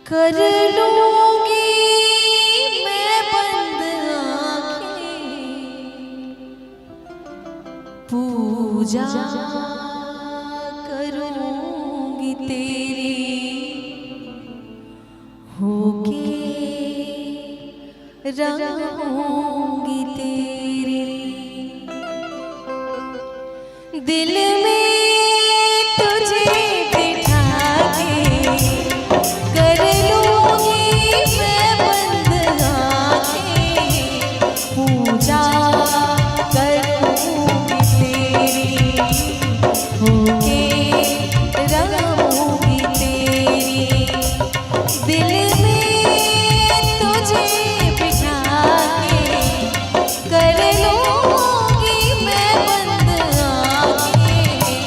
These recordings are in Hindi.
कर लूंगी मैं बंद आँखें, पूजा करूंगी तेरी, होके रहूंगी तेरी। दिल में तुझे बिठा के कर लूंगी मैं बंद आँखें, पूजा करूंगी तेरी, होके रहूंगी तेरी। दिल में तुझे बिठा के कर लूंगी मैं बंद आँखें,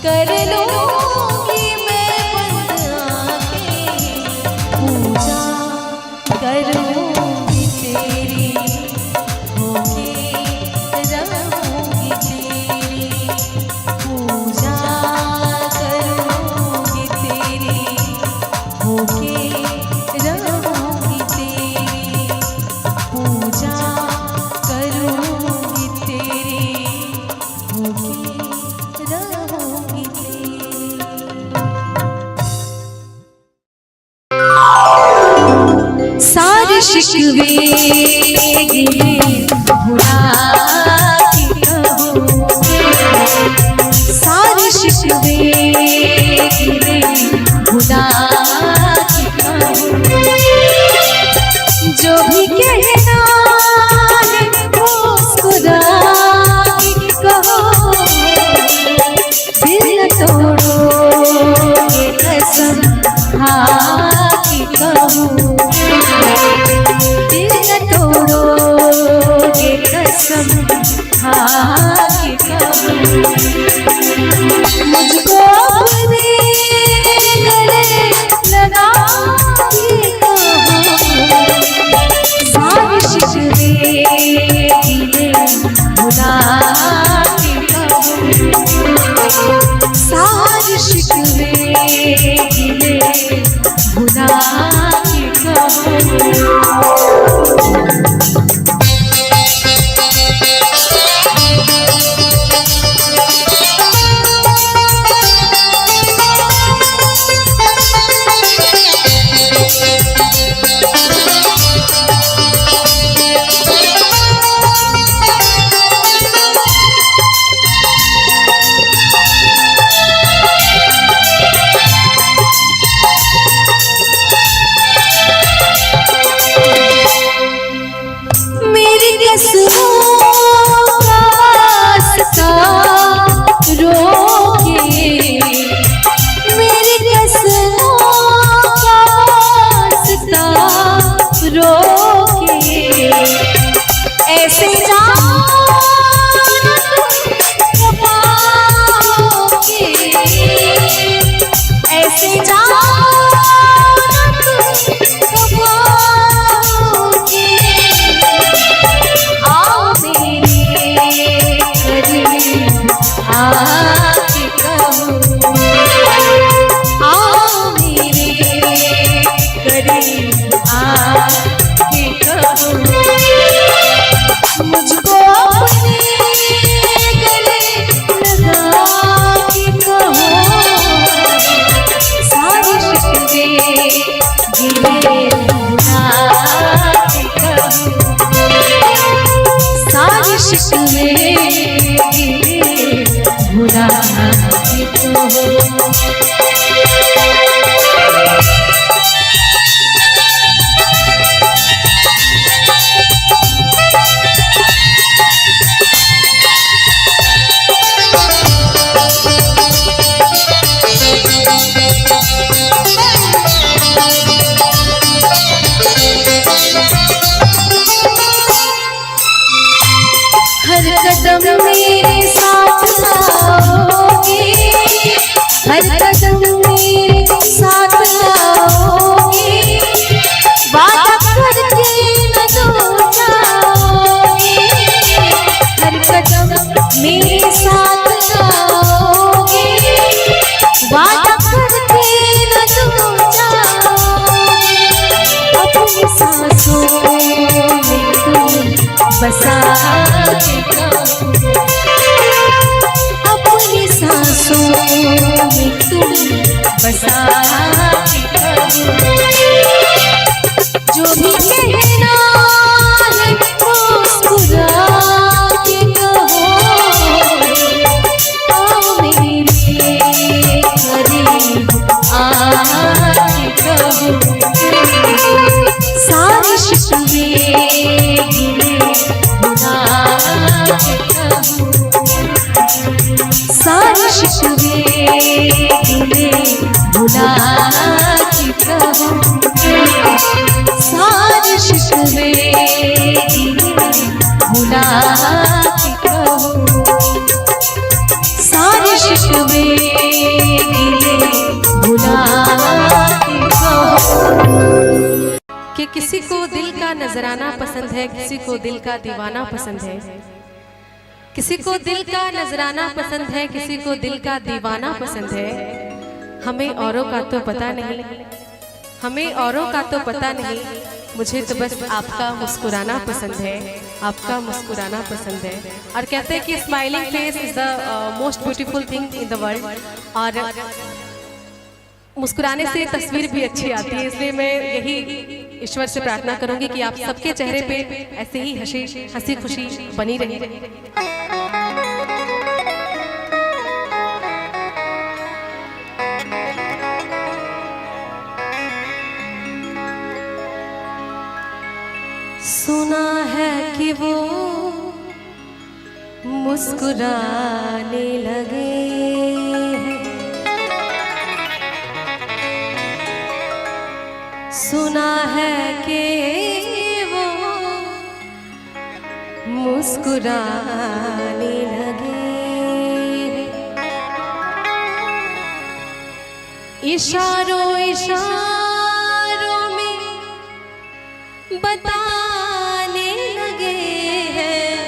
कर लूंगी मैं बंद आंखें, पूजा करूंगी तेरी, होके रहूंगी तेरी, पूजा करूंगी तेरी, होके रहूंगी तेरी, पूजा करूंगी तेरी, होके रहूंगी तेरी। सारे शिकवे गिले भुला के कहोगे, सारे शिकवे गिले भुला के कहोगे, जो भी कहना है मुस्कुरा के कहो, दिल न तोड़ोगे कसम खा के कहो, दिल न तोड़ोगे कसम खा के कहो, मुझको अपने गले लगा के कहो, सारे शिकवे गिले भुला के कहो, सारे शिकवे गिले भुला के कहो। मेरी कसमों का रास्ता रोके, मेरी कसमों का रास्ता रोके, ऐसे जान पाओगे, ऐसे जान पाओगे, आओ मेरे करीब आके कहो, आओ मेरे करीब आके कहो, मुझको अपने गले लगा के कहो, सारे शिकवे गिले भुला के कहो, सारे शिकवे गिले भुला के कहो। हर कदम मेरे साथ आओगे, हर कदम मेरे साथ आओगे, वादा करके न दूर जाओगे, हर कदम मेरे साथ आओगे, वादा करके न दूर जाओगे, अपनी सांसों में तुम बसा के कहो, अपनी सांसों में तुम बसा के कहो, जो भी कहना है मुस्कुरा के कहो, आओ मेरे करीब आके कहो, सारे शिकवे गिले भुला के कहो, सारे शिकवे गिले भुला के कहो, सारे शिकवे गिले भुला के कहो, सारे शिकवे शिकवे गिले भुला के कहो। कि किसी को दिल का नजराना पसंद है, किसी को दिल का दीवाना पसंद है, किसी को दिल का नजराना पसंद है, किसी को दिल का दीवाना पसंद है। हमें औरों का तो पता नहीं, हमें औरों का तो पता नहीं, मुझे तो बस आपका मुस्कुराना पसंद है, आपका मुस्कुराना पसंद है। और कहते हैं कि smiling face is the most beautiful thing in the world. और मुस्कुराने से तस्वीर भी अच्छी आती है, इसलिए मैं यही ईश्वर से प्रार्थना करूंगी कि आप सबके चेहरे पे ऐसे ही हंसी खुशी बनी रहे। सुना है कि वो मुस्कुराने लगे हैं, सुना है कि वो मुस्कुराने लगे हैं। इशारों इशारों में बताने लगे हैं,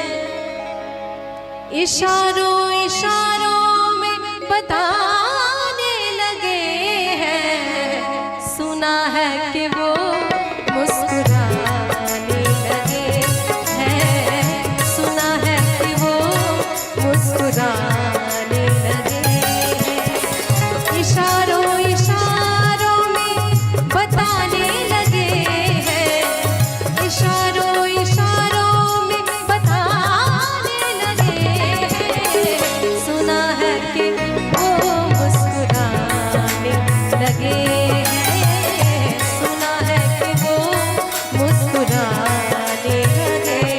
इशारों इशारों में बताने लगे हैं। सुना है कि वो मुस्कुराने लगे हैं, सुना है कि वो मुस्कुराने लगे हैं। इशारों इशारों में बताने लगे हैं, इशारों इशारों में बताने लगे हैं। सुना है कि वो मुस्कुराने लगे हैं, सुना है कि वो मुस्कुराने लगे हैं।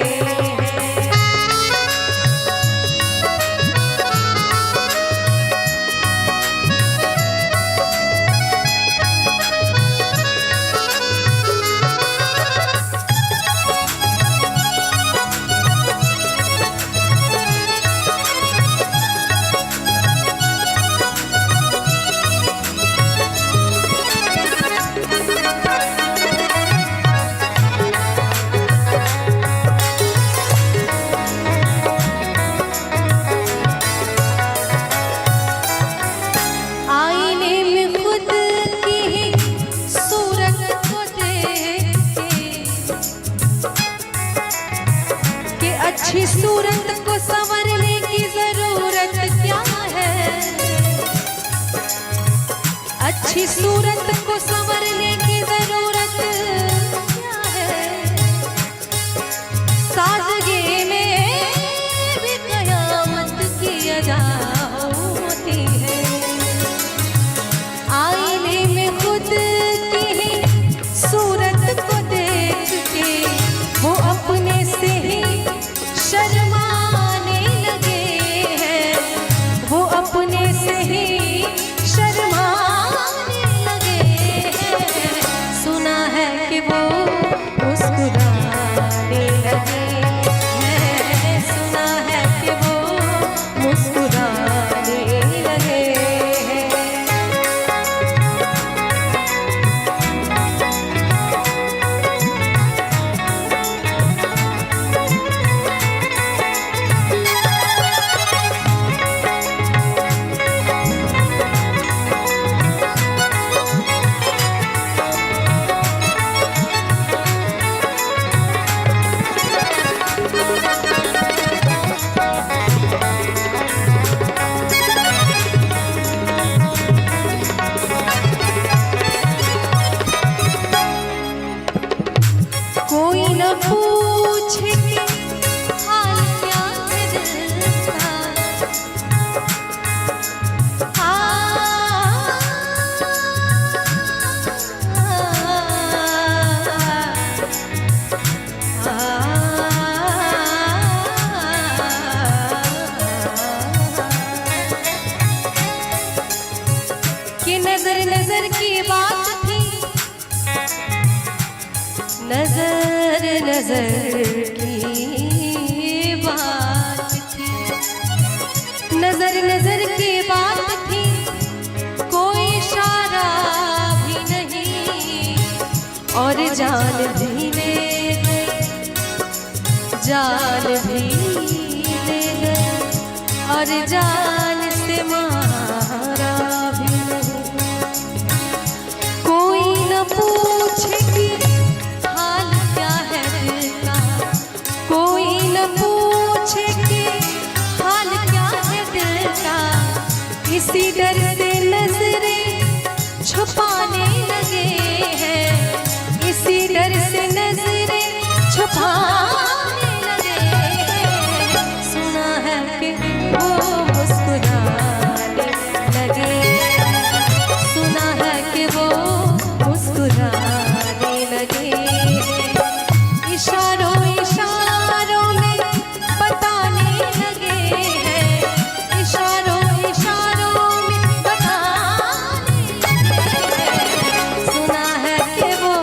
आईने में खुद की ही सूरत को देख के अच्छी सूरत को संवरने की जरूरत क्या है, अच्छी सूरत को संवरने की जरूरत क्या है। सादगी में भी कयामत की अदा होती है। आईने में खुद की ही सूरत को देख के वो अपने से ही शर्माने लगे हैं, वो अपने से ही शर्माने लगे हैं। सुना है कि वो मुस्कुराने लगे हैं, सुना है कि वो मुस्कुराने लगे हैं। कोई न पूछे कि हाल क्या है दिल का, कि नजर नजर की बात थी, नजर नजर की बात थी, नजर नजर की बात और जान से मारा भी नहीं। कोई न पूछे कि हाल क्या है दिल का, कोई न पूछे कि हाल क्या है दिल का। इसी डर से नजरें छुपाने लगे हैं, इसी डर से नजरें छुपाने लगे हैं। सुना है कि वो मुस्कुराने लगे, सुना है कि वो मुस्कुराने लगे। इशारों इशारों में बताने लगे हैं, इशारों इशारों में बताने लगे हैं। सुना है कि वो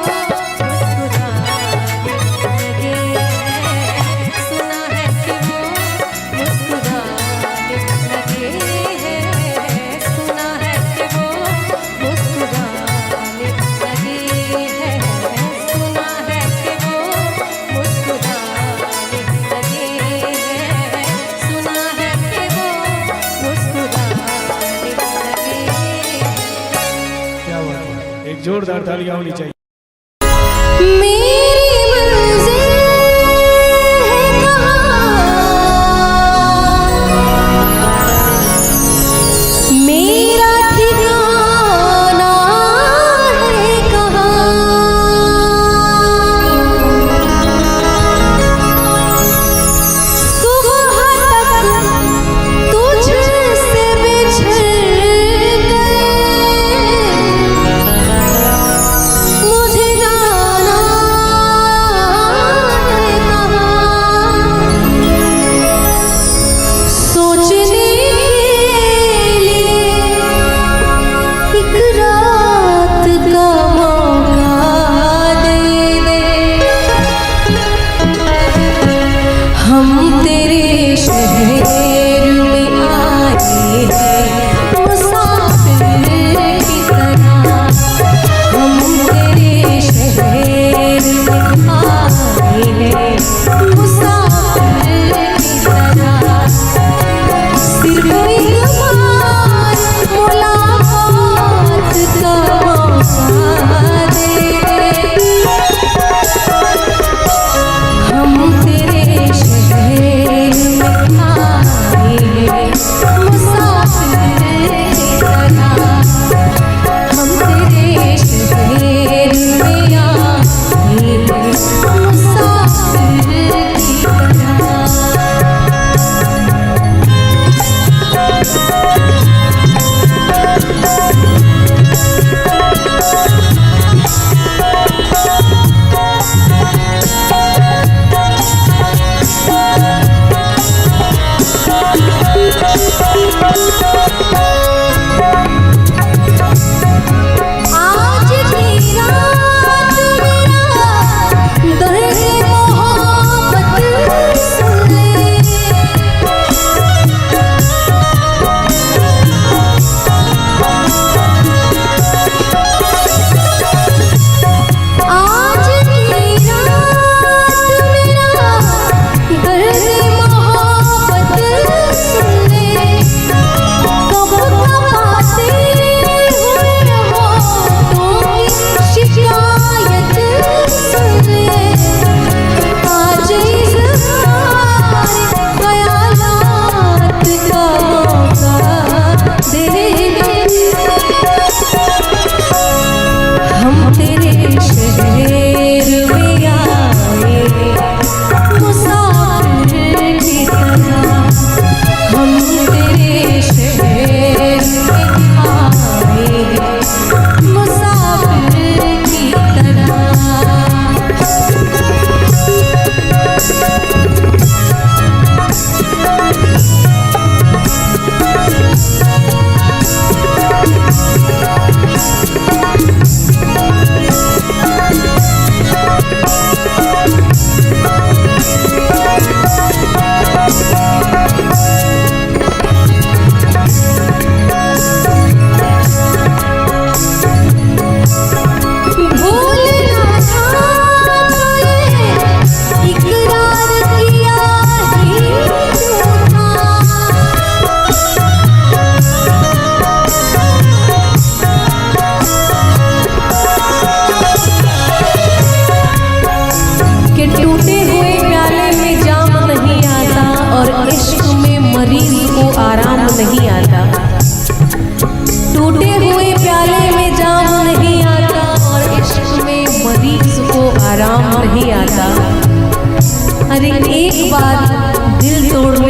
मुस्कुराने लगे हैं, सुना है कि वो मुस्कुराने लगे हैं, सुना है कि वो मुस्कुराने लगे हैं, सुना है कि वो मुस्कुराने लगे हैं, सुना है कि वो मुस्कुराने लगे हैं। क्या बात है, एक जोरदार तालियां होनी चाहिए। मेरी मंजिल है कहाँ, मेरा ठिकाना है कहाँ। सुबह तक तुझसे बिछड़ गए, मुझे जाना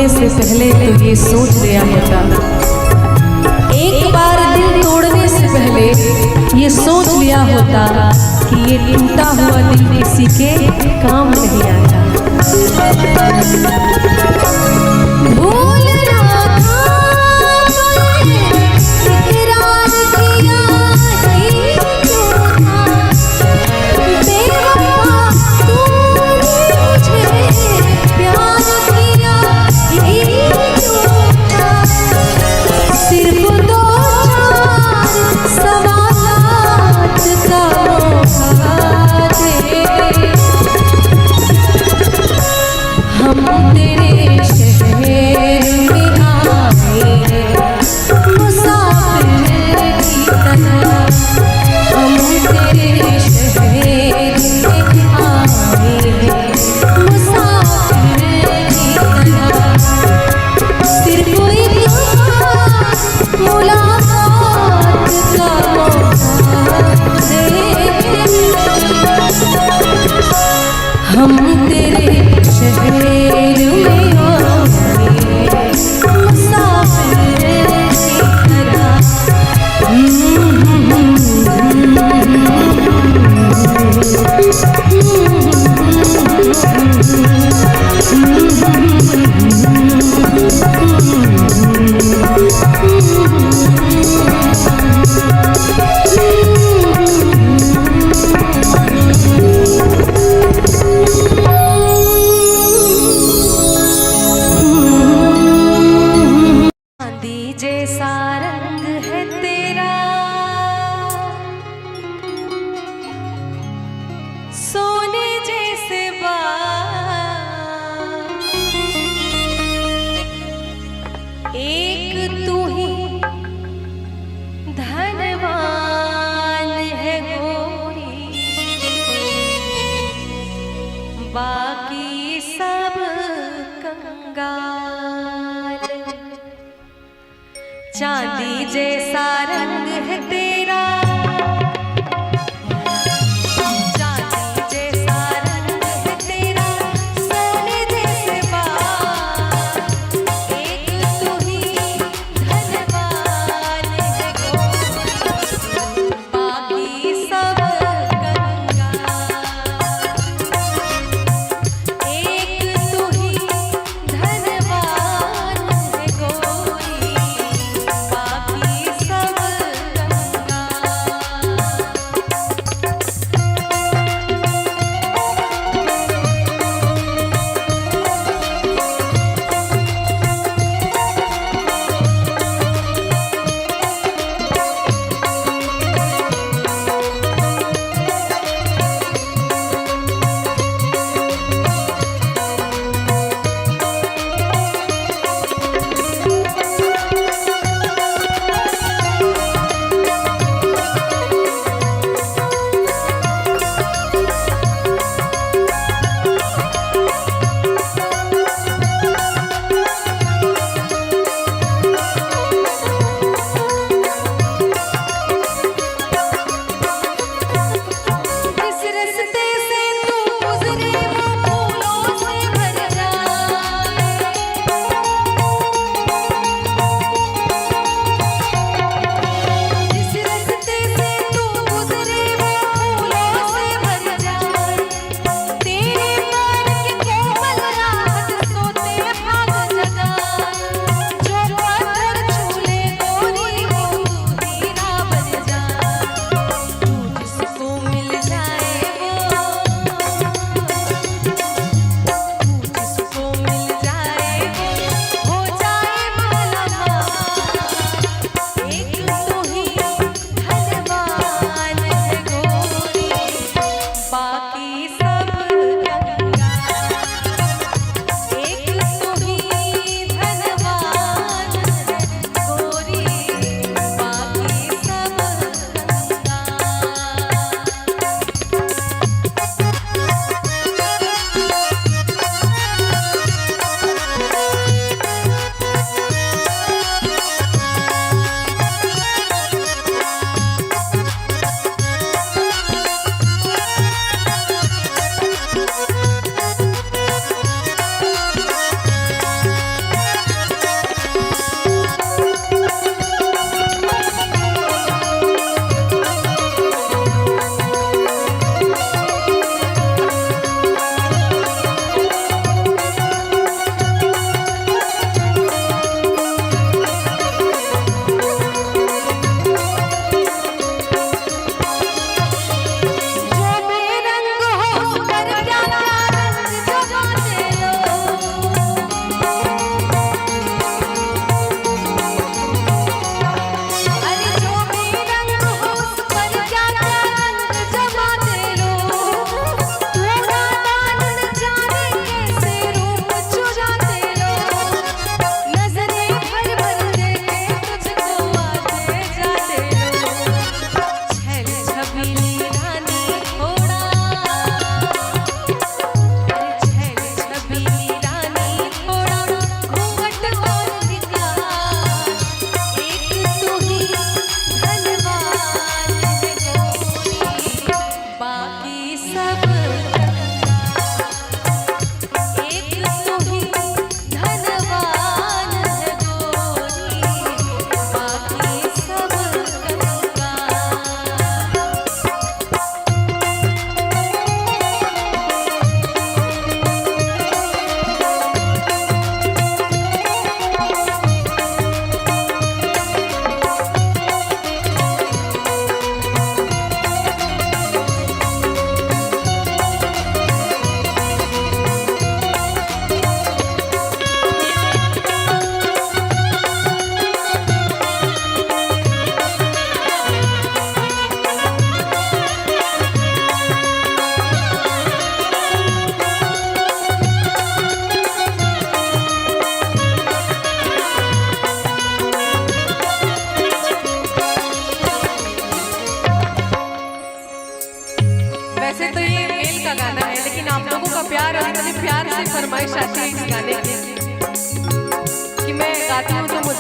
तोड़ने से पहले तो ये सोच लिया होता, एक बार दिल तोड़ने से पहले ये सोच लिया होता कि ये टूटा हुआ दिल किसी के काम नहीं आता। हम तेरे शहर में मुसाफिर की सोने जैसे एक तू ही धनवान है गोरी, बाकी सब कंगाल। चांदी जैसा रंग है तेरा,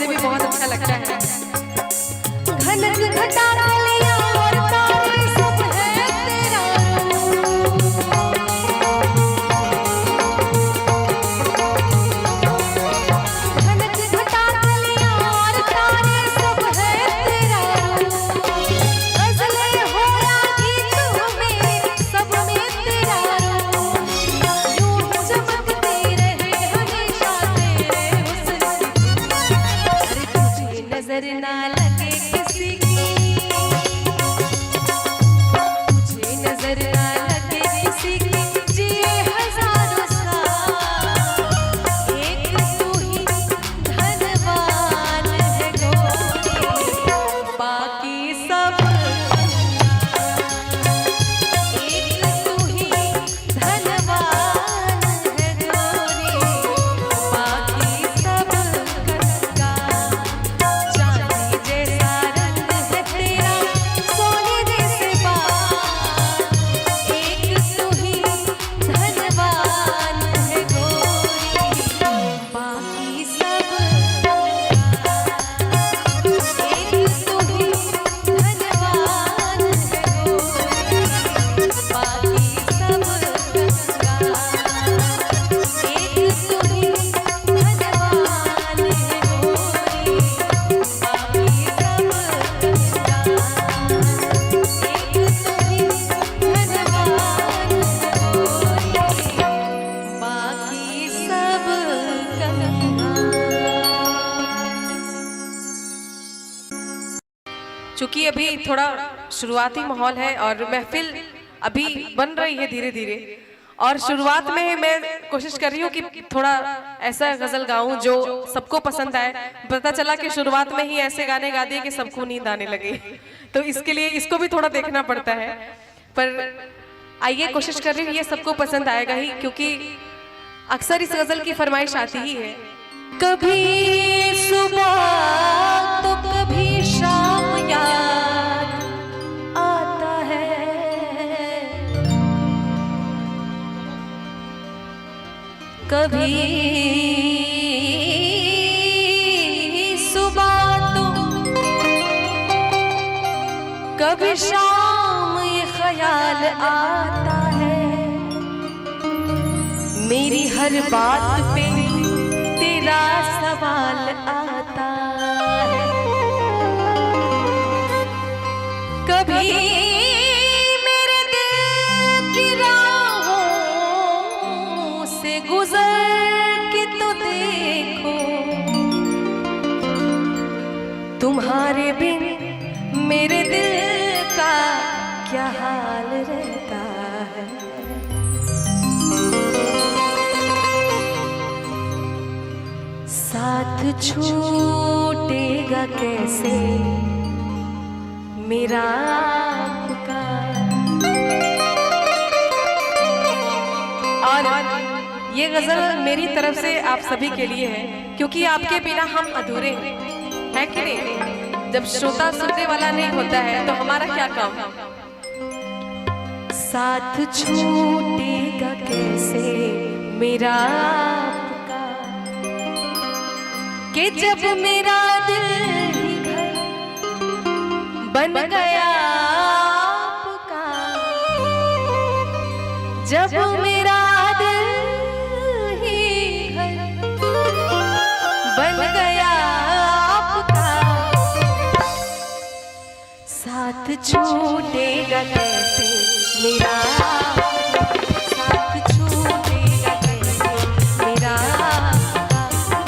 मुझे भी बहुत अच्छा लगता है। घनत घटा लिया और तारे सब है तेरा घनत घटा लिया और तारे सब है तेरा गजलें हो या गीत मेरे सब में तेरा यूं चमकते रहे हमेशा तेरे हुस्न अरे तुझे नजर ना लगे किसी की तुझे नजर ना लगे किसी की जिए हजारों साल एक तू ही धनवान है गोरी बाकी सब एक तू ही धनवान है गोरी बाकी सब कंगाल चांदी जैसा रंग है तेरा सोने जैसे बाल एक तू ही धनवान है गोरी बाकी सब एक तू ही धनवान है गोरी बाकी सब कंगाल एक तू ही धनवान है गोरी बाकी सब चूंकि अभी थोड़ा शुरुआती माहौल है और महफिल अभी बन रही है धीरे धीरे, और शुरुआत में मैं कोशिश कर रही हूँ कि थोड़ा ऐसा गजल गाऊं जो सबको पसंद आए। पता चला कि शुरुआत में ही ऐसे गाने गा दिए कि सबको नींद आने लगे, तो इसके लिए इसको भी थोड़ा देखना पड़ता है। पर आइए, कोशिश कर रही हूँ ये सबको पसंद आएगा ही, क्योंकि अक्सर इस गजल की फरमाइश आती ही है। कभी सुबह तो कभी शाम याद आता है कभी सुबह तो कभी शाम ये ख्याल आता है मेरी हर बात पे तेरा सवाल आता है कभी मेरे दिल की राहों से गुजर के तो देखो तुम्हारे बिन मेरे दिल का क्या हाल रहता है। साथ छूटेगा कैसे मेरा आपका। और ये गजल मेरी तरफ से आप सभी के लिए है, क्योंकि आपके बिना हम अधूरे हैं, है कि नहीं? जब श्रोता सुनने वाला नहीं होता है तो हमारा क्या काम? साथ छूटेगा कैसे मेरा आपका कि जब मेरा दिल ही घर बन गया आपका, जब मेरा दिल ही घर बन गया आपका, साथ छूटेगा कैसे मेरा साथ छूटेगा कैसे मेरा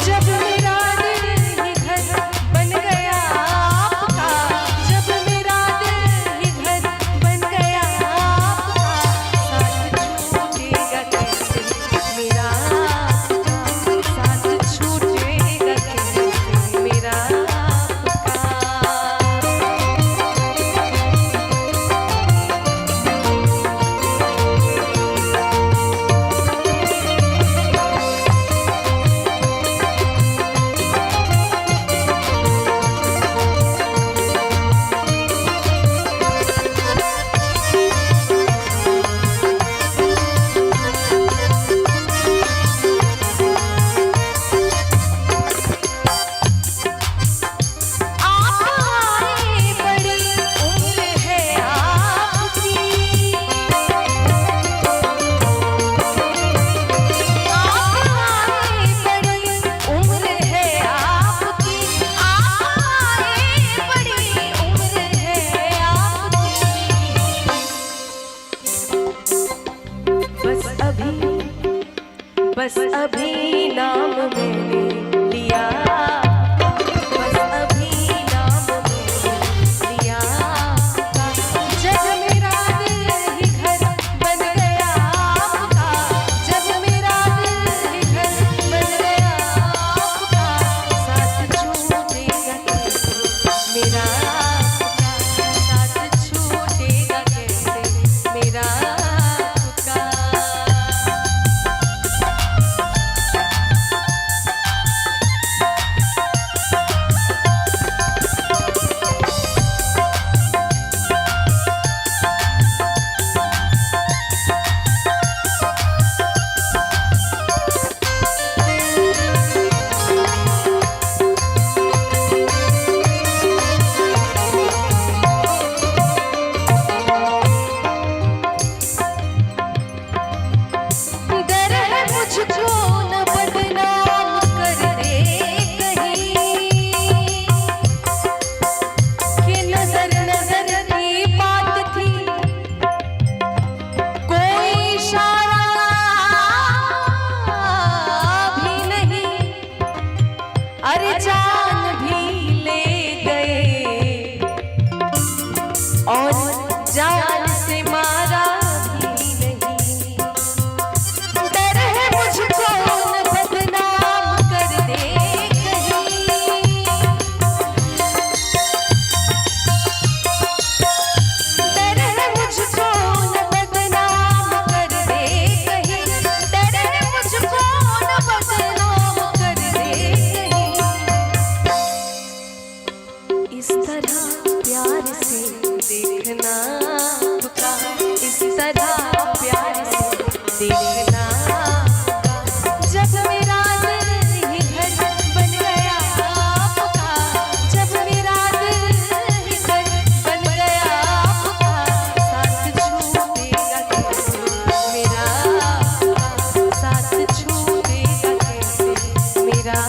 जब मेरा दिल ही घर बन गया आपका, जब मेरा दिल ही घर बन गया आपका, साथ छूटेगा कैसे मेरा साथ छूटेगा कैसे मेरा प्यार से देखना पुका, इस तरह प्यार से देखना पुका। जब मेरा दिल ही घर बन गया पुका, जब मेरा दिल ही घर बन गया पुका, साथ छूटेगा कैसे मेरा पुका, साथ छूटेगा कैसे मेरा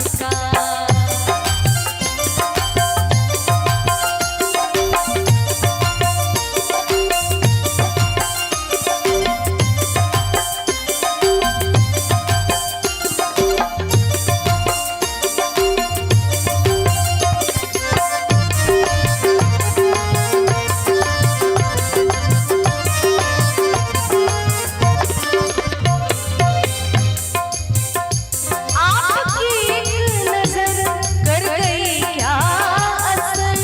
पुका। आपकी एक नजर कर गई क्या असर,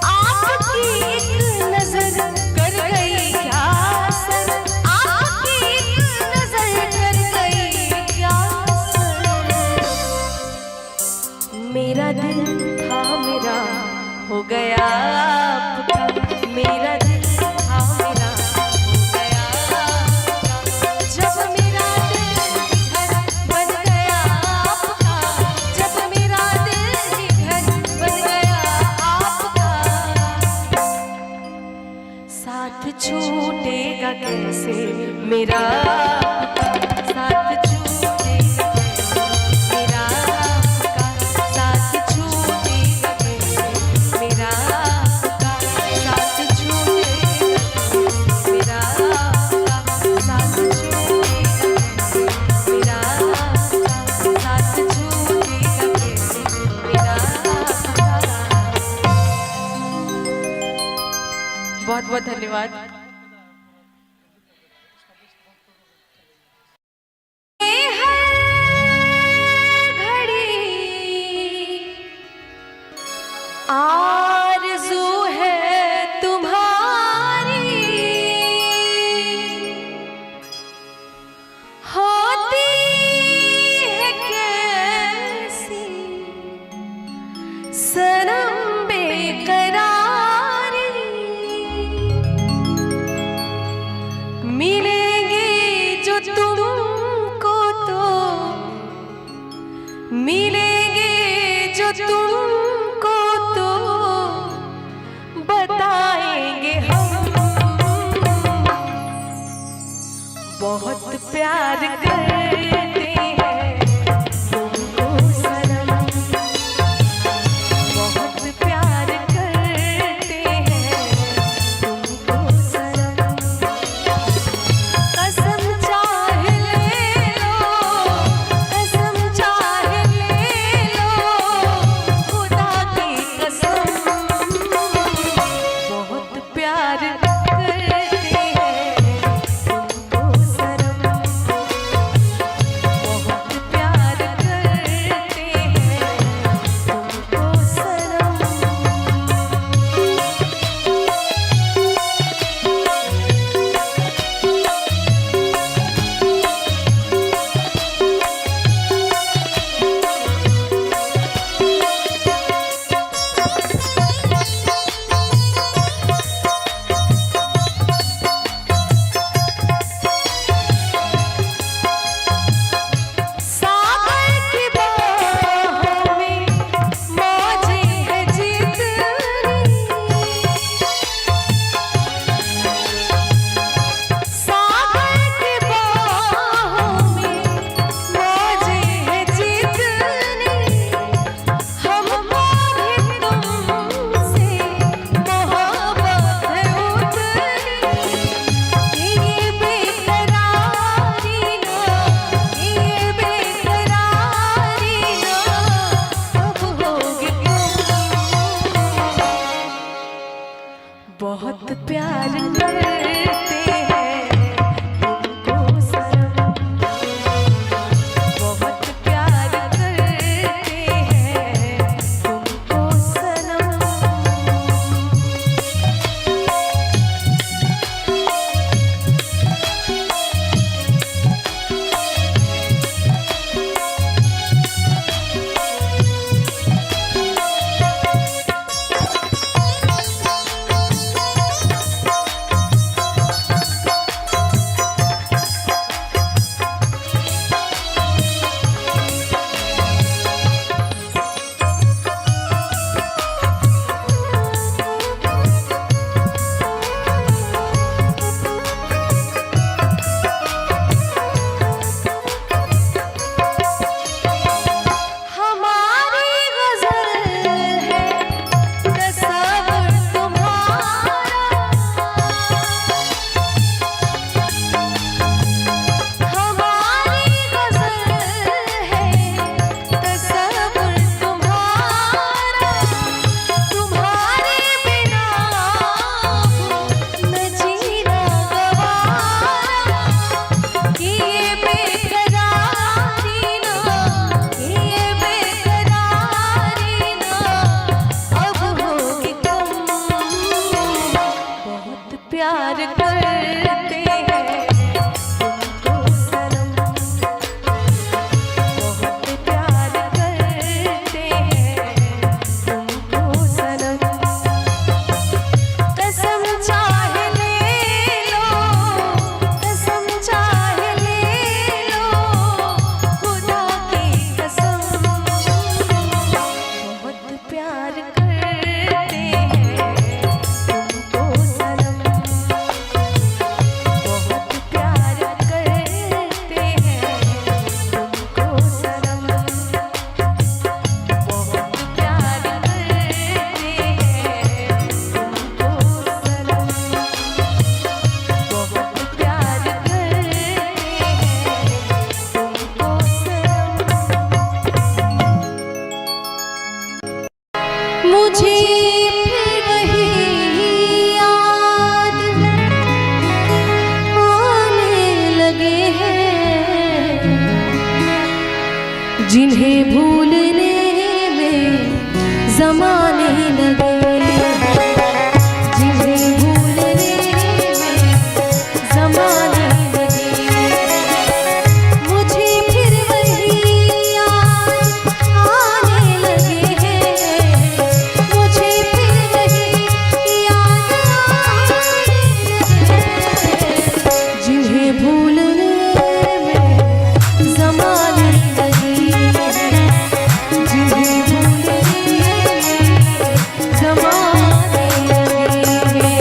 आपकी एक नजर कर गई क्या असर, आपकी एक नजर कर गई क्या असर। मेरा दिल था मेरा हो गया आपका, मेरा दिल था मेरा हो गया आपका। जब मेरा दिल घर बन गया आपका, जब मेरा दिल घर बन गया आपका, साथ छूटेगा कैसे मेरा आपका, साथ छूटेगा कैसे मेरा आपका, साथ छूटेगा कैसे मेरा आपका, साथ छूटेगा कैसे मेरा आपका, साथ छूटेगा कैसे मेरा आपका, साथ छूटेगा कैसे मेरा आपका। बहुत बहुत धन्यवाद। आरज़ू है तुम्हारी होती है कैसी सनम बेकरारी, मिलेंगे जो तुमको तो मिलेंगे जो तुमको तो बताएंगे हम, बहुत प्यार करते हैं तुमको सनम, बहुत प्यार करते हैं तुमको सनम। कसम चाहे ले लो, कसम चाहे ले लो, खुदा की कसम, बहुत प्यार करते हैं तुमको सनम। जिन्हें भूलने में ज़माने लगे, जिन्हें भूलने में ज़माने लगे, मुझे फिर वही याद आने लगे हैं, मुझे फिर वही याद आने लगे, जिन्हें भूलने में ज़माने लगे, जिन्हें भूलने में ज़माने लगे।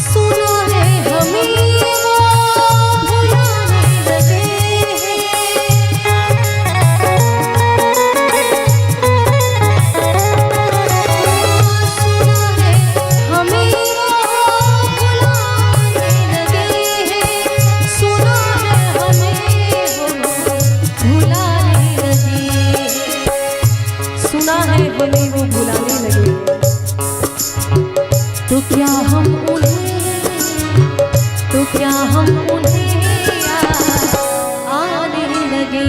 सुना है हमें वो भुलाने लगे हैं, सुना है हमें वो भुलाने लगे हैं, सुना है हमें वो भुलाने लगे, सुना है हमें वो भुलाने लगे। तो क्या हम उन्हें याद आने लगे,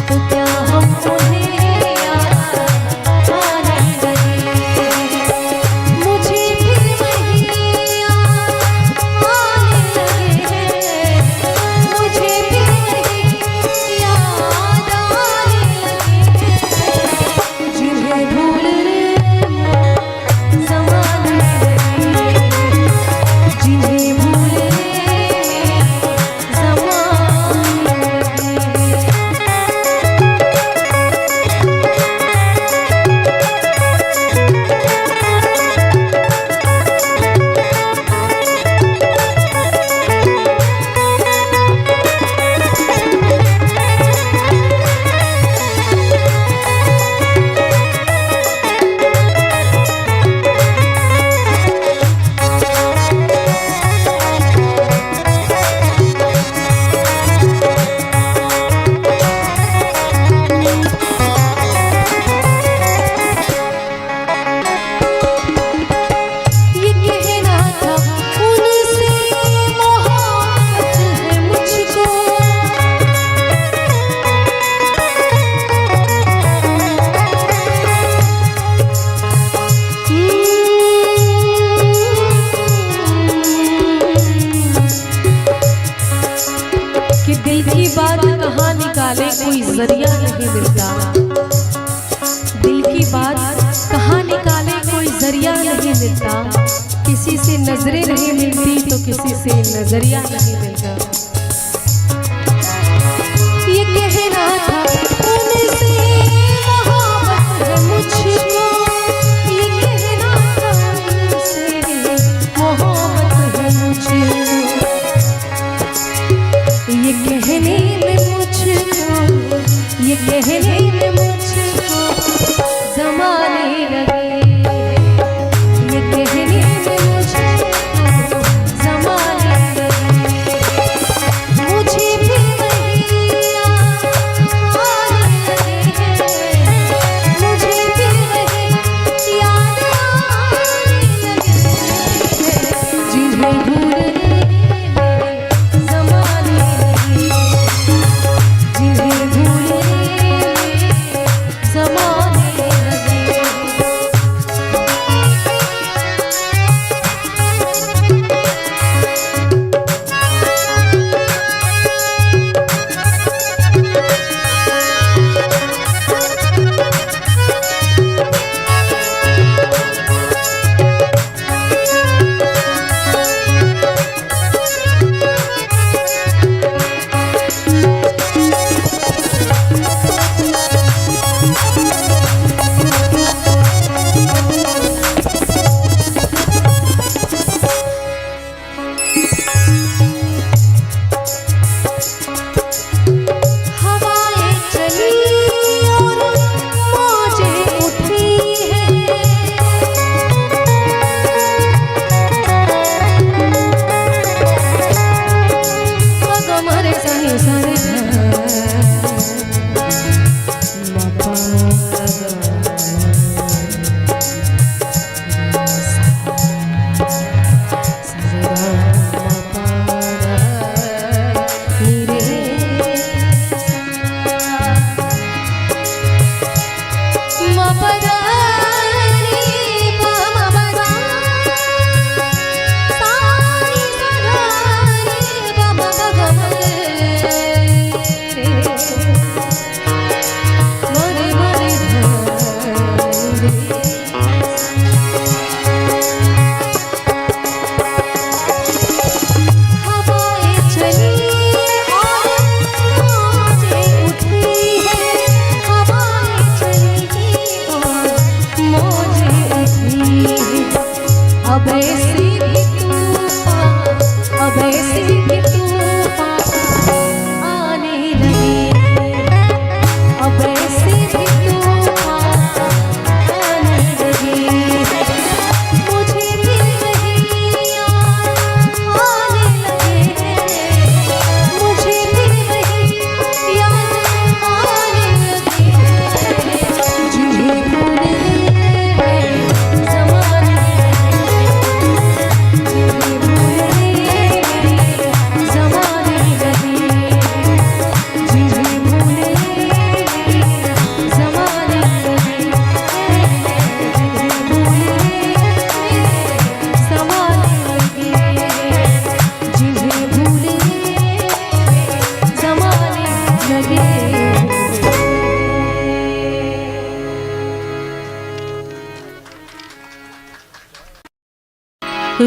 तो क्या हम उन्हें याद आने लगे, मुझे फिर वही याद आने लगे, मुझे फिर वही याद आने लगे, जिन्हें भूलने में ज़माने लगे, जिन्हें भूलने में ज़माने लगे। ये कहना था उनसे मोहब्बत है मुझको, कि दिल की बात कहाँ निकाले कोई जरिया नहीं मिलता, दिल की बात कहाँ निकाले कोई जरिया नहीं मिलता, किसी से नजरें नहीं मिलती तो किसी से नजरिया नहीं मिलता। ये कहना था उनसे मोहब्बत है मुझको, ये कहना था उनसे मोहब्बत है मुझको, ये कहने में मुझको, ये कहने में मुझको ज़माने लगे, ये कहने में मुझको ज़माने लगे,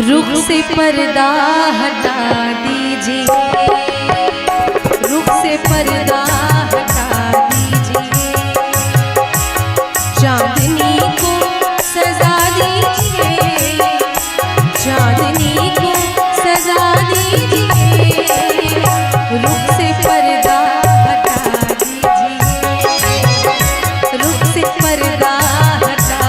रुख से पर्दा हटा दीजिए, रुख से पर्दा हटा दीजिए, चांदनी को सजा दीजिए, चांदनी को सजा दीजिए, रुख से पर्दा हटा दीजिए, रुख से पर्दा हटा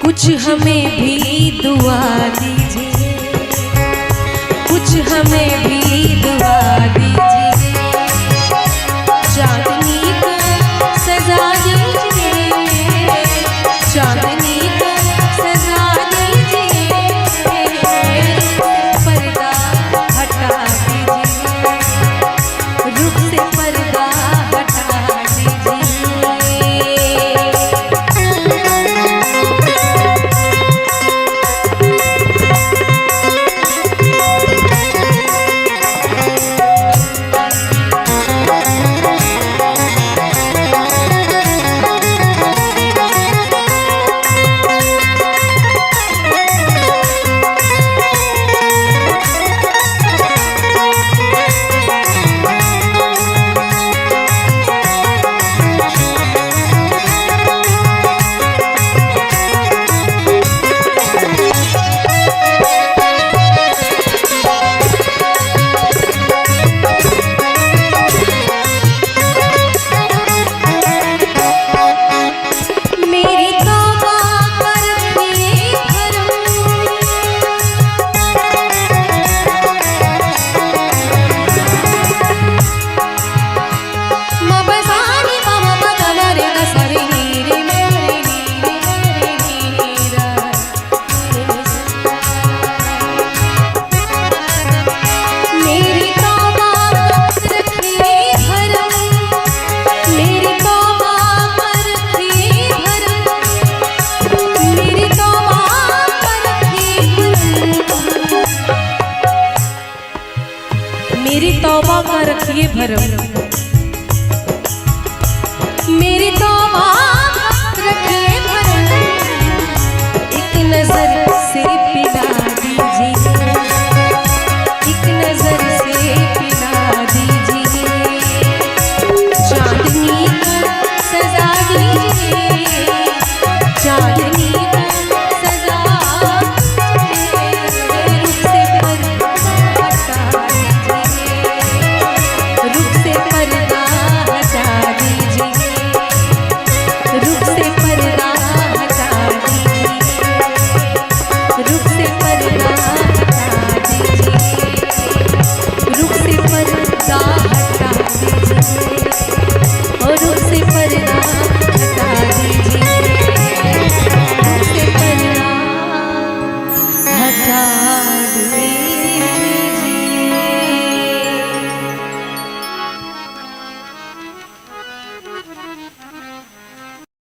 कुछ हमें भी दुआ दीजिए, कुछ हमें भी दुआ दीजिए, चांदनी को सजा दीजिए, चांदनी को सजा दीजिए, पर्दा हटा दीजिए, रुख से पर्दा हटा दीजिए। मेरी तौबा का रखिए भरम, मेरी